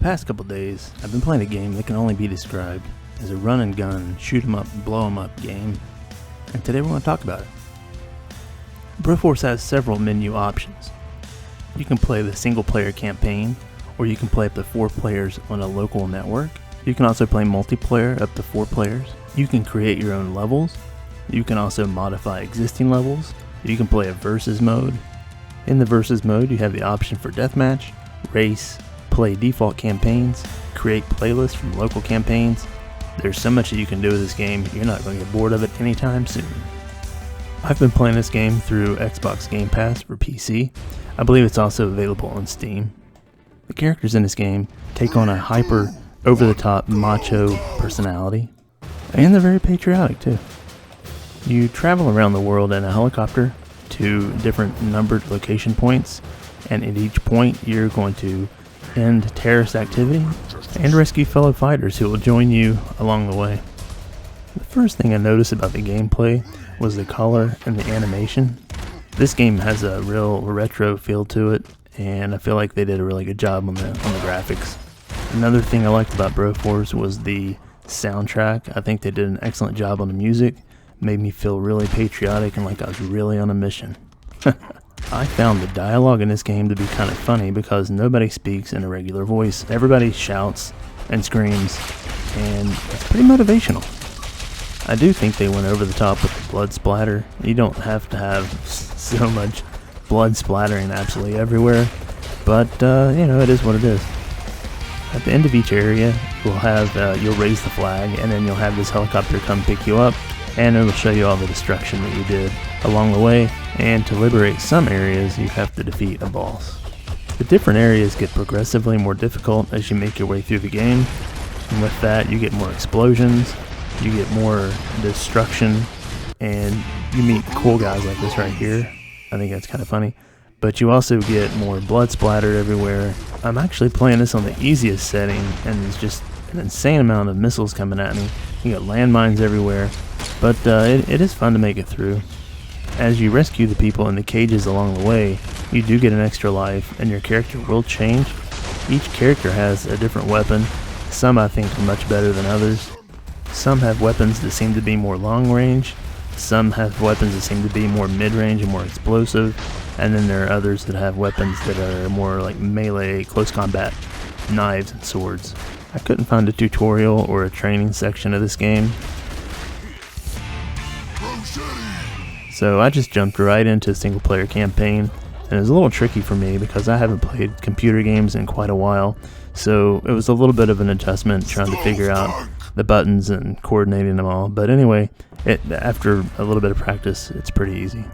past couple days, I've been playing a game that can only be described as a run and gun, shoot 'em up, blow 'em up game, and today we're going to talk about it. Broforce has several menu options. You can play the single player campaign, or you can play up to 4 players on a local network. You can also play multiplayer up to 4 players. You can create your own levels. You can also modify existing levels. You can play a versus mode. In the versus mode, you have the option for deathmatch, race, play default campaigns, create playlists from local campaigns. There's so much that you can do with this game, you're not going to get bored of it anytime soon. I've been playing this game through Xbox Game Pass for PC. I believe it's also available on Steam. The characters in this game take on a hyper, over-the-top, macho personality, and they're very patriotic too. You travel around the world in a helicopter to different numbered location points, and at each point you're going to end terrorist activity and rescue fellow fighters who will join you along the way. The first thing I noticed about the gameplay was the color and the animation. This game has a real retro feel to it, and I feel like they did a really good job on the graphics. Another thing I liked about Broforce was the soundtrack. I think they did an excellent job on the music. Made me feel really patriotic and like I was really on a mission. I found the dialogue in this game to be kind of funny because nobody speaks in a regular voice. Everybody shouts and screams, and it's pretty motivational. I do think they went over the top with the blood splatter. You don't have to have so much blood splattering absolutely everywhere, but it is what it is. At the end of each area, you'll raise the flag, and then you'll have this helicopter come pick you up, and it'll show you all the destruction that you did along the way. And to liberate some areas, you have to defeat a boss. The different areas get progressively more difficult as you make your way through the game, and with that you get more explosions, you get more destruction, and you meet cool guys like this right here. I think that's kind of funny. But you also get more blood splatter everywhere. I'm actually playing this on the easiest setting, and there's just an insane amount of missiles coming at me. You got landmines everywhere, but it is fun to make it through. As you rescue the people in the cages along the way, you do get an extra life, and your character will change. Each character has a different weapon. Some I think are much better than others. Some have weapons that seem to be more long range. Some have weapons that seem to be more mid-range and more explosive. And then there are others that have weapons that are more like melee, close combat, knives and swords. I couldn't find a tutorial or a training section of this game, so I just jumped right into a single player campaign, and it was a little tricky for me because I haven't played computer games in quite a while, so it was a little bit of an adjustment trying to figure out the buttons and coordinating them all. But anyway, after a little bit of practice, it's pretty easy.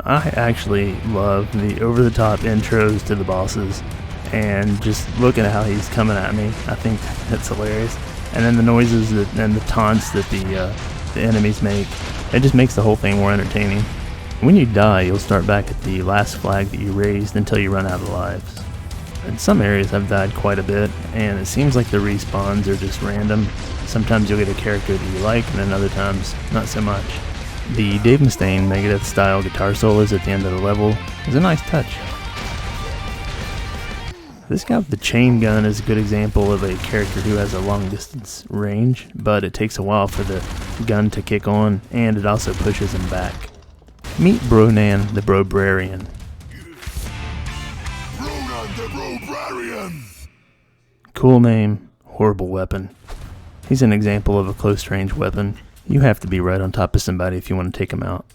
I actually love the over-the-top intros to the bosses, and just looking at how he's coming at me, I think that's hilarious. And then the noises and the taunts that the enemies make, it just makes the whole thing more entertaining. When you die, you'll start back at the last flag that you raised until you run out of lives. In some areas I've died quite a bit, and it seems like the respawns are just random. Sometimes you'll get a character that you like, and then other times not so much. The Dave Mustaine Megadeth style guitar solos at the end of the level is a nice touch. This guy with the chain gun is a good example of a character who has a long distance range, but it takes a while for the gun to kick on, and it also pushes him back. Meet Bronan the Brobrarian. Bronan the Brobrarian! Cool name, horrible weapon. He's an example of a close range weapon. You have to be right on top of somebody if you want to take him out.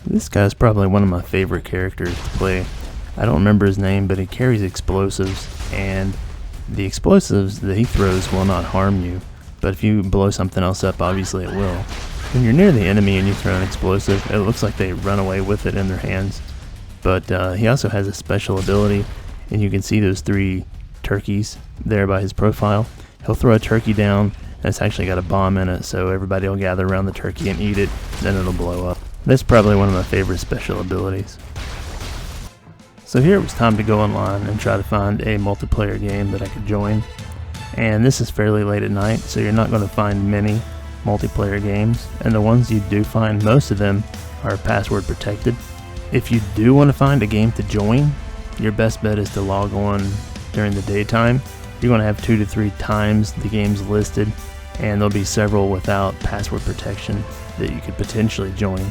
This guy's probably one of my favorite characters to play. I don't remember his name, but he carries explosives, and the explosives that he throws will not harm you, but if you blow something else up, obviously it will. When you're near the enemy and you throw an explosive, it looks like they run away with it in their hands, but he also has a special ability, and you can see those 3 turkeys there by his profile. He'll throw a turkey down, and it's actually got a bomb in it, so everybody will gather around the turkey and eat it, then it'll blow up. That's probably one of my favorite special abilities. So here it was time to go online and try to find a multiplayer game that I could join. And this is fairly late at night, so you're not going to find many multiplayer games. And the ones you do find, most of them are password protected. If you do want to find a game to join, your best bet is to log on during the daytime. You're going to have 2 to 3 times the games listed, and there'll be several without password protection that you could potentially join.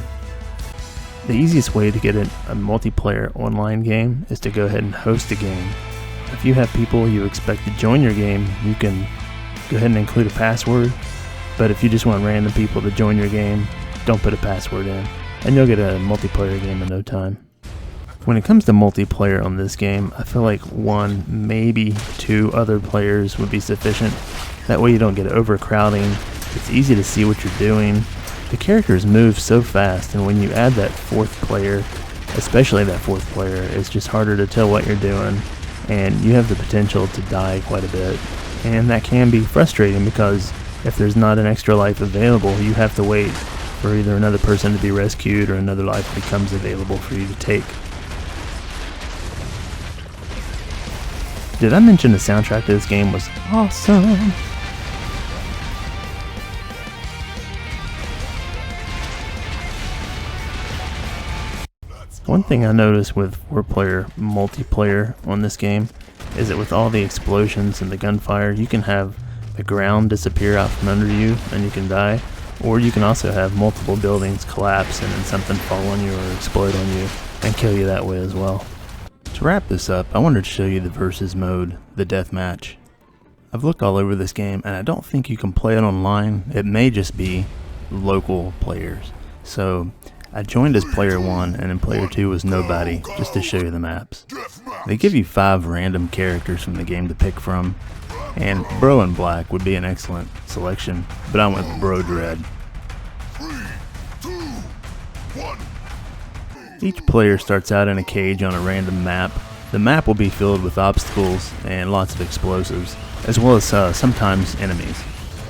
The easiest way to get a multiplayer online game is to go ahead and host a game. If you have people you expect to join your game, you can go ahead and include a password, but if you just want random people to join your game, don't put a password in, and you'll get a multiplayer game in no time. When it comes to multiplayer on this game, I feel like 1, maybe 2 other players would be sufficient. That way you don't get overcrowding, it's easy to see what you're doing. The characters move so fast, and when you add that 4th player, especially that 4th player, it's just harder to tell what you're doing, and you have the potential to die quite a bit. And that can be frustrating because if there's not an extra life available, you have to wait for either another person to be rescued or another life becomes available for you to take. Did I mention the soundtrack to this game was awesome? One thing I noticed with 4-player multiplayer on this game is that with all the explosions and the gunfire, you can have the ground disappear out from under you and you can die, or you can also have multiple buildings collapse and then something fall on you or explode on you and kill you that way as well. To wrap this up, I wanted to show you the versus mode, the deathmatch. I've looked all over this game and I don't think you can play it online. It may just be local players. So I joined as player 1 and in player 2 was nobody, just to show you the maps. They give you 5 random characters from the game to pick from, and Bro and Black would be an excellent selection, but I went with Bro Dread. 3, 2, 1. Each player starts out in a cage on a random map. The map will be filled with obstacles and lots of explosives, as well as sometimes enemies.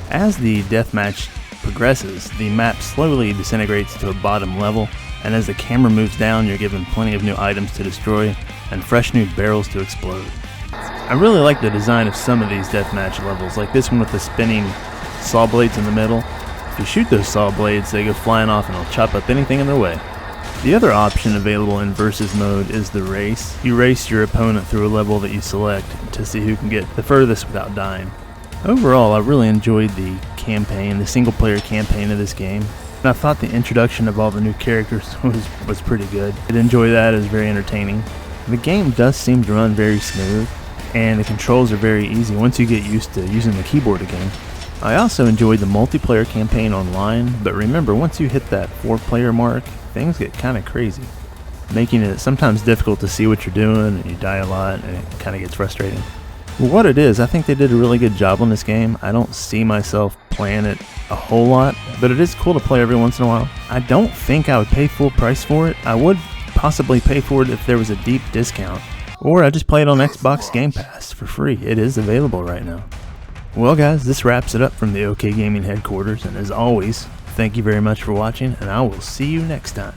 As the deathmatch progresses, the map slowly disintegrates to a bottom level, and as the camera moves down, you're given plenty of new items to destroy and fresh new barrels to explode. I really like the design of some of these deathmatch levels, like this one with the spinning saw blades in the middle. If you shoot those saw blades, they go flying off and they'll chop up anything in their way. The other option available in versus mode is the race. You race your opponent through a level that you select to see who can get the furthest without dying. Overall, I really enjoyed the campaign, the single player campaign of this game. And I thought the introduction of all the new characters was pretty good. I'd enjoy that, it was very entertaining. The game does seem to run very smooth, and the controls are very easy once you get used to using the keyboard again. I also enjoyed the multiplayer campaign online, but remember, once you hit that 4-player mark, things get kind of crazy, making it sometimes difficult to see what you're doing, and you die a lot, and it kind of gets frustrating. Well, what it is, I think they did a really good job on this game. I don't see myself playing it a whole lot, but it is cool to play every once in a while. I don't think I would pay full price for it. I would possibly pay for it if there was a deep discount, or I just play it on Xbox Game Pass for free. It is available right now. Well guys, this wraps it up from the OK Gaming headquarters, and as always, thank you very much for watching, and I will see you next time.